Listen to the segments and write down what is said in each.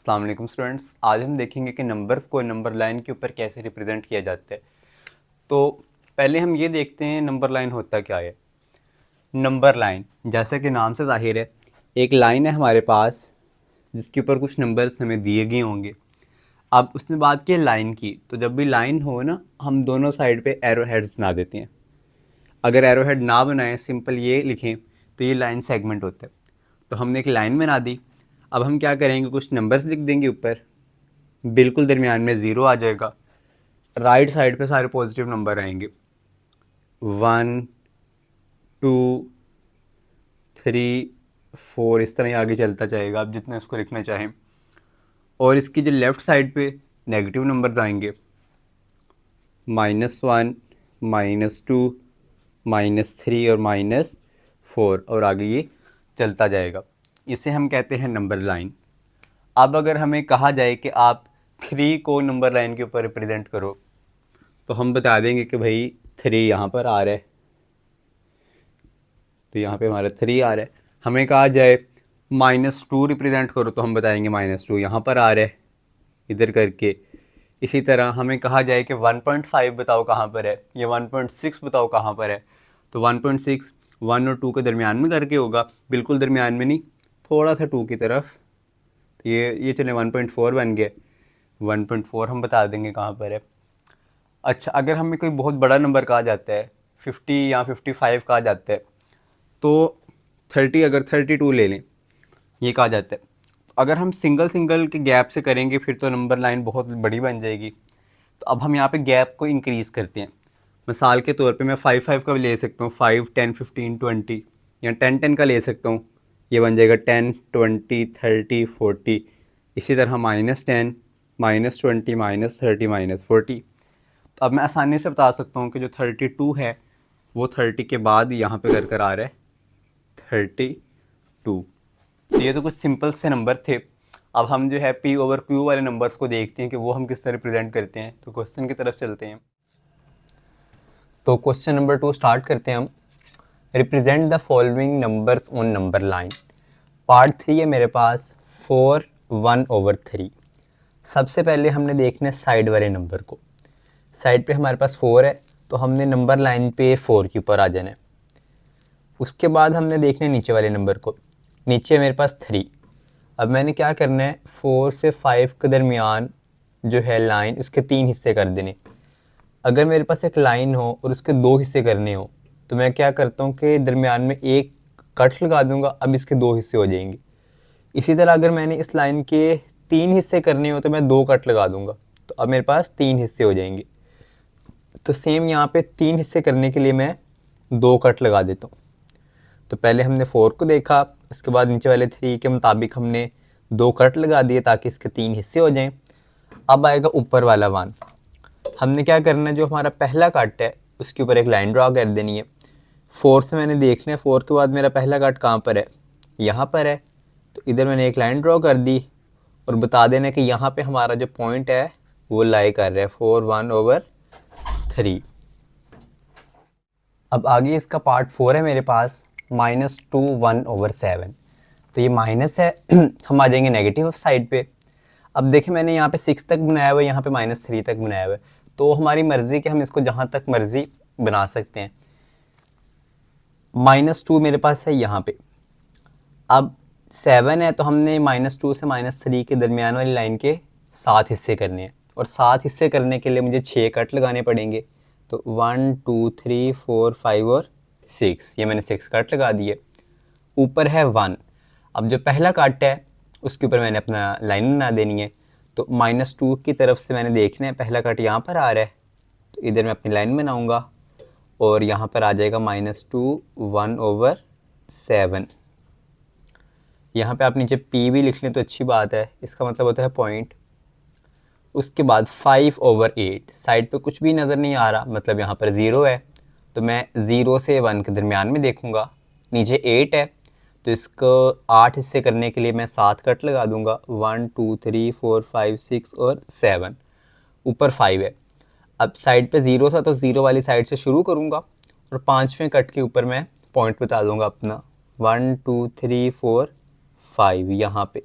अस्सलाम वालेकुम स्टूडेंट्स, आज हम देखेंगे कि नंबर्स को नंबर लाइन के ऊपर कैसे रिप्रेजेंट किया जाता है। तो पहले हम ये देखते हैं नंबर लाइन होता क्या है। नंबर लाइन जैसे कि नाम से ज़ाहिर है, एक लाइन है हमारे पास जिसके ऊपर कुछ नंबर्स हमें दिए गए होंगे। अब उसने बात की लाइन की, तो जब भी लाइन हो ना, हम दोनों साइड पे एरो हेड्स बना देते हैं। अगर एरो हेड ना बनाएं, सिंपल ये लिखें, तो ये लाइन सेगमेंट होता है। तो हमने एक लाइन बना दी। अब हम क्या करेंगे, कुछ नंबर्स लिख देंगे ऊपर, बिल्कुल दरमियान में ज़ीरो आ जाएगा। राइट साइड पे सारे पॉजिटिव नंबर आएंगे, 1 2 3 4, इस तरह ही आगे चलता जाएगा, आप जितना इसको लिखना चाहें। और इसकी जो लेफ़्ट साइड पे नेगेटिव नंबर आएंगे, -1 -2 -3 और -4, और आगे ये चलता जाएगा। इसे हम कहते हैं नंबर लाइन। अब अगर हमें कहा जाए कि आप 3 को नंबर लाइन के ऊपर रिप्रेजेंट करो, तो हम बता देंगे कि भाई 3 यहाँ पर आ रहा है, तो यहाँ पे हमारा 3 आ रहा है। हमें कहा जाए -2 रिप्रेजेंट करो, तो हम बताएंगे -2 यहाँ पर आ रहा है, इधर करके। इसी तरह हमें कहा जाए कि 1.5 बताओ कहाँ पर है, या 1.6 बताओ कहाँ पर है, तो 1.6 1 और 2 के दरमियान में करके होगा, बिल्कुल दरमियान में नहीं, थोड़ा सा 2 की तरफ। तो ये चले 1.4 बन गए, 1.4 हम बता देंगे कहाँ पर है। अच्छा, अगर हमें कोई बहुत बड़ा नंबर कहा जाता है, 50 या 55 कहा जाता है, तो 30 अगर 32 ले लें, ये कहा जाता है। अगर हम सिंगल सिंगल के गैप से करेंगे फिर तो नंबर लाइन बहुत बड़ी बन जाएगी। तो अब हम यहाँ पे गैप को इंक्रीज़ करते हैं। मिसाल के तौर पे मैं 5 का भी ले सकता हूँ, 5 10 15 20, या 10 10 का ले सकता हूँ, ये बन जाएगा 10 20 30 40। इसी तरह -10 -20 -30 -40। तो अब मैं आसानी से बता सकता हूँ कि जो 32 है वो 30 के बाद यहाँ पे कर आ रहा है 32। तो ये तो कुछ सिंपल से नंबर थे। अब हम जो है P ओवर Q वाले नंबर्स को देखते हैं कि वो हम किस तरह रिप्रेजेंट करते हैं। तो क्वेश्चन की तरफ चलते हैं। तो क्वेश्चन नंबर 2 स्टार्ट करते हैं हम। Represent the following numbers on number line. Part 3 है मेरे पास, 4 1 ओवर 3। सबसे पहले हमने देखना है साइड वाले नंबर को। साइड पे हमारे पास 4 है, तो हमने नंबर लाइन पे 4 के ऊपर आ जाना है। उसके बाद हमने देखना है नीचे वाले नंबर को। नीचे मेरे पास 3। अब मैंने क्या करना है, 4 से 5 के दरमियान जो है लाइन, उसके 3 हिस्से कर देने। अगर मेरे पास एक लाइन हो और उसके 2 हिस्से करने हो, तो मैं क्या करता हूँ कि दरमियान में एक कट लगा दूंगा, अब इसके 2 हिस्से हो जाएंगे। इसी तरह अगर मैंने इस लाइन के 3 हिस्से करने हो तो मैं 2 कट लगा दूंगा, तो अब मेरे पास 3 हिस्से हो जाएंगे। तो सेम यहाँ पे 3 हिस्से करने के लिए मैं 2 कट लगा देता हूँ। तो पहले हमने 4 को देखा, उसके बाद नीचे वाले 3 के मुताबिक हमने 2 कट लगा दिए ताकि इसके 3 हिस्से हो जाएं। अब आएगा ऊपर वाला 1। हमने क्या करना है, जो हमारा पहला कट है उसके ऊपर एक लाइन ड्रा कर देनी है। 4 से मैंने देखना है 4 के बाद मेरा पहला कट कहाँ पर है, यहाँ पर है। तो इधर मैंने एक लाइन ड्रा कर दी और बता देना कि यहाँ पे हमारा जो पॉइंट है वो लाई कर रहा है 4 1 ओवर 3। अब आगे इसका पार्ट 4 है मेरे पास, -2 1 ओवर 7। तो ये माइनस है हम आ जाएंगे नेगेटिव साइड पे। अब देखें मैंने यहाँ पे 6 तक बनाया हुआ है, यहाँ पे -3 तक बनाया हुआ है, तो हमारी मर्ज़ी कि हम इसको जहाँ तक मर्ज़ी बना सकते हैं। -2 मेरे पास है यहाँ पे। अब 7 है, तो हमने -2 से -3 के दरमियान वाली लाइन के 7 हिस्से करने हैं, और 7 हिस्से करने के लिए मुझे 6 कट लगाने पड़ेंगे। तो 1 2 3 4 5 और 6, ये मैंने 6 कट लगा दिए। ऊपर है 1। अब जो पहला कट है उसके ऊपर मैंने अपना लाइन बना देनी है। तो -2 की तरफ से मैंने देखना है, पहला कट यहाँ पर आ रहा है, तो इधर मैं अपनी लाइन बनाऊँगा और यहाँ पर आ जाएगा -2 1 ओवर 7। यहाँ पे आप नीचे P भी लिख लें तो अच्छी बात है, इसका मतलब होता है पॉइंट। उसके बाद 5 ओवर 8, साइड पे कुछ भी नज़र नहीं आ रहा, मतलब यहाँ पर 0 है, तो मैं 0 से 1 के दरमियान में देखूँगा। नीचे 8 है, तो इसको 8 हिस्से करने के लिए मैं 7 कट लगा दूँगा, 1 2 3 4 5 6 और 7। ऊपर 5 है। अब साइड पे 0 था तो 0 वाली साइड से शुरू करूँगा और 5वें कट के ऊपर मैं पॉइंट बता दूँगा अपना, 1 2 3 4 5 यहाँ पे।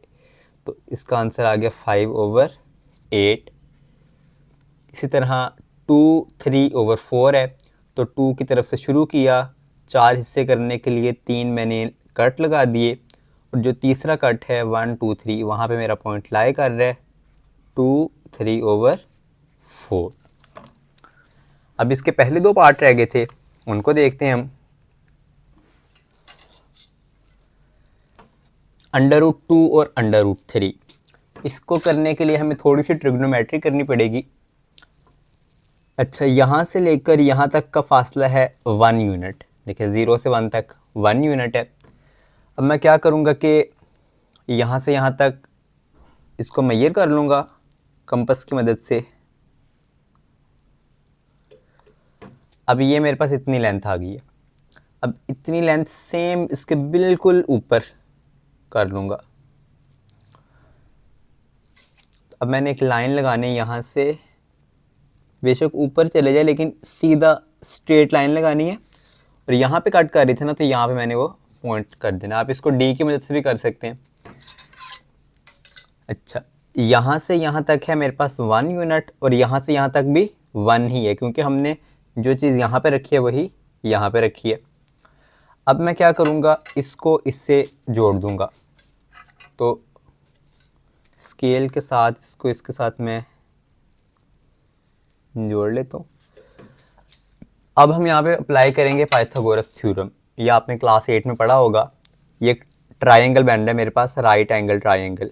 तो इसका आंसर आ गया 5/8। इसी तरह 2 3/4 है, तो 2 की तरफ से शुरू किया, 4 हिस्से करने के लिए 3 मैंने कट लगा दिए, और जो तीसरा कट है 1 2 3 वहाँ पे मेरा पॉइंट लाई कर रहा है 2 3/4। अब इसके पहले दो पार्ट रह गए थे, उनको देखते हैं हम। √2 और √3, इसको करने के लिए हमें थोड़ी सी ट्रिग्नोमेट्री करनी पड़ेगी। अच्छा, यहाँ से लेकर यहाँ तक का फासला है 1 यूनिट। देखिए 0 से 1 तक 1 यूनिट है। अब मैं क्या करूँगा कि यहाँ से यहाँ तक इसको मेजर कर लूँगा कंपास की मदद से। अब ये मेरे पास इतनी लेंथ आ गई है। अब इतनी लेंथ सेम इसके बिल्कुल ऊपर कर लूँगा। अब मैंने एक लाइन लगानी है, यहाँ से बेशक ऊपर चले जाए लेकिन सीधा स्ट्रेट लाइन लगानी है, और यहाँ पे कट कर रही थी ना, तो यहाँ पे मैंने वो पॉइंट कर देना। आप इसको डी की मदद से भी कर सकते हैं। अच्छा, यहाँ से यहाँ तक है मेरे पास 1 यूनिट, और यहाँ से यहाँ तक भी 1 ही है, क्योंकि हमने जो चीज़ यहाँ पे रखी है वही यहाँ पे रखी है। अब मैं क्या करूँगा, इसको इससे जोड़ दूँगा। तो स्केल के साथ इसको इसके साथ मैं जोड़ लेता हूँ। अब हम यहाँ पे अप्लाई करेंगे पाइथागोरस थ्योरम। ये आपने क्लास 8 में पढ़ा होगा। ये ट्रायंगल बैंड है मेरे पास, राइट एंगल ट्रायंगल।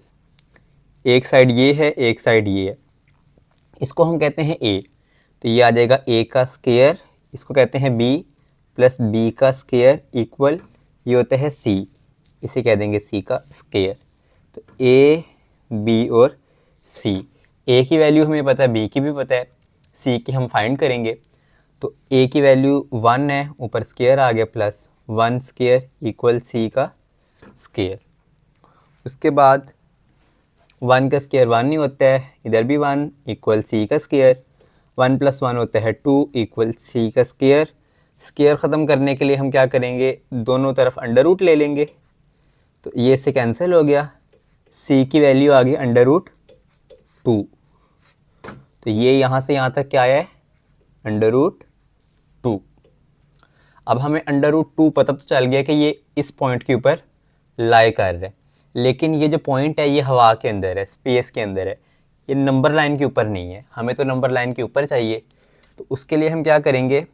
एक साइड ये है, एक साइड ये है। इसको हम कहते हैं ए, तो ये आ जाएगा ए का स्क्वायर। इसको कहते हैं बी प्लस बी का स्क्वायर इक्वल ये होता है सी, इसे कह देंगे सी का स्क्वायर। तो ए बी और सी, ए की वैल्यू हमें पता है, बी की भी पता है, सी की हम फाइंड करेंगे। तो ए की वैल्यू 1 है, ऊपर स्क्वायर आ गया, प्लस 1 स्क्वायर इक्वल सी का स्क्वायर। उसके बाद 1 का स्क्वायर 1 नहीं होता है, इधर भी 1 इक्वल सी का स्क्वायर। 1 + 1 होता है 2 इक्वल सी का स्क्वायर। स्क्वायर ख़त्म करने के लिए हम क्या करेंगे, दोनों तरफ अंडर रूट ले लेंगे, तो ये से कैंसिल हो गया। सी की वैल्यू आ गई √2, तो ये यहाँ से यहाँ तक क्या आया है, √2। अब हमें √2 पता तो चल गया कि ये इस पॉइंट के ऊपर लाई कर रहा है, लेकिन ये जो पॉइंट है ये हवा के अंदर है, स्पेस के अंदर है, ये नंबर लाइन के ऊपर नहीं है। हमें तो नंबर लाइन के ऊपर चाहिए। तो उसके लिए हम क्या करेंगे,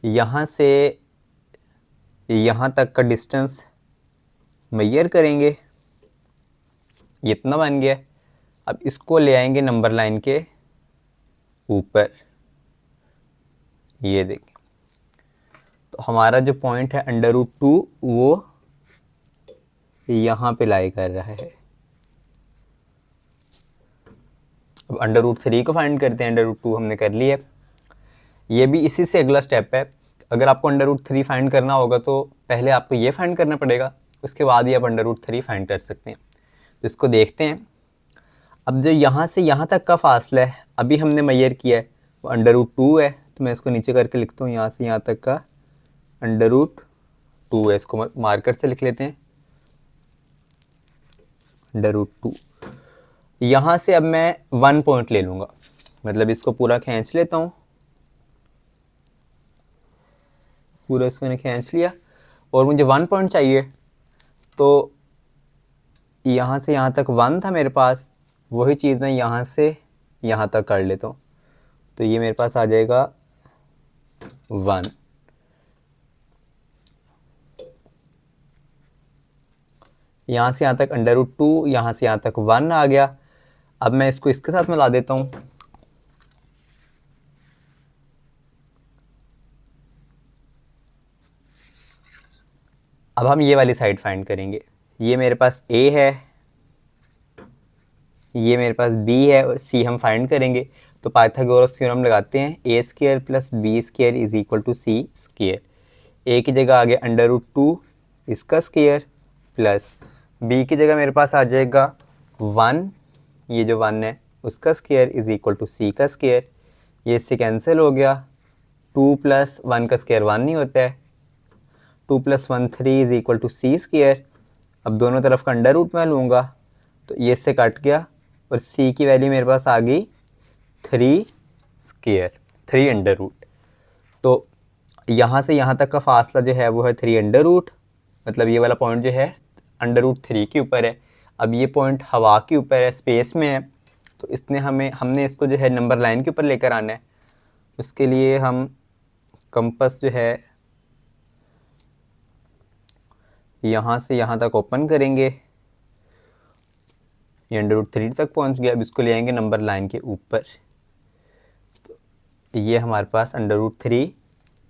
यहाँ से यहाँ तक का डिस्टेंस मेजर करेंगे, ये इतना बन गया। अब इसको ले आएंगे नंबर लाइन के ऊपर, ये देखें, तो हमारा जो पॉइंट है √2 वो यहाँ पे लाई कर रहा है। अब √3 को फाइंड करते हैं। √2 हमने कर लिया, ये भी इसी से अगला स्टेप है। अगर आपको √3 फाइंड करना होगा तो पहले आपको ये फाइंड करना पड़ेगा, उसके बाद ही आप √3 फाइंड कर सकते हैं। तो इसको देखते हैं। अब जो यहाँ से यहाँ तक का फासला है अभी हमने मेजर किया है वो √2 है, तो मैं इसको नीचे करके लिखता हूँ, यहाँ से यहाँ तक का √2 है। इसको मार्कर से लिख लेते हैं √2। यहाँ से अब मैं 1 पॉइंट ले लूँगा, मतलब इसको पूरा खींच लेता हूँ, पूरा इसको मैंने खींच लिया, और मुझे 1 पॉइंट चाहिए। तो यहाँ से यहाँ तक 1 था मेरे पास, वही चीज़ मैं यहाँ से यहाँ तक कर लेता हूँ, तो ये मेरे पास आ जाएगा 1। यहाँ से यहाँ तक √2, यहाँ से यहाँ तक 1 आ गया। अब मैं इसको इसके साथ मिला देता हूँ। अब हम ये वाली साइड फाइंड करेंगे। ये मेरे पास A है, ये मेरे पास B है, और C हम फाइंड करेंगे। तो पाइथागोरस थ्योरम लगाते हैं, A² + B² = C²। A की जगह आ गया √2 इसका स्क्वायर, प्लस B की जगह मेरे पास आ जाएगा 1, ये जो 1 है उसका स्क्वायर = C का स्क्वायर। ये इससे कैंसिल हो गया। 2 + 1 का स्क्वायर 1 नहीं होता है, 2 + 1 3 = C²। अब दोनों तरफ का अंडर रूट मैं लूँगा, तो ये इससे कट गया और c की वैल्यू मेरे पास आ गई 3 स्क्वायर, 3 अंडर रूट। तो यहाँ से यहाँ तक का फासला जो है वो है 3 अंडर रूट, मतलब ये वाला पॉइंट जो है अंडर रूट 3 के ऊपर है। अब ये पॉइंट हवा के ऊपर है, स्पेस में है, तो इसने हमने इसको जो है नंबर लाइन के ऊपर लेकर आना है। उसके लिए हम कंपास जो है यहाँ से यहाँ तक ओपन करेंगे, ये अंडर रूट 3 तक पहुँच गया। अब इसको ले आएंगे नंबर लाइन के ऊपर, तो ये हमारे पास अंडर रूट 3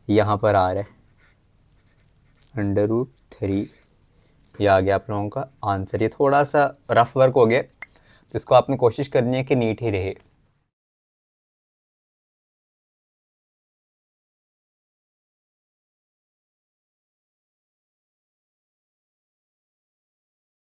यहाँ पर आ रहा है, अंडर रूट 3 ये आ गया आप लोगों का आंसर। ये थोड़ा सा रफ वर्क हो गया, तो इसको आपने कोशिश करनी है कि नीट ही रहे।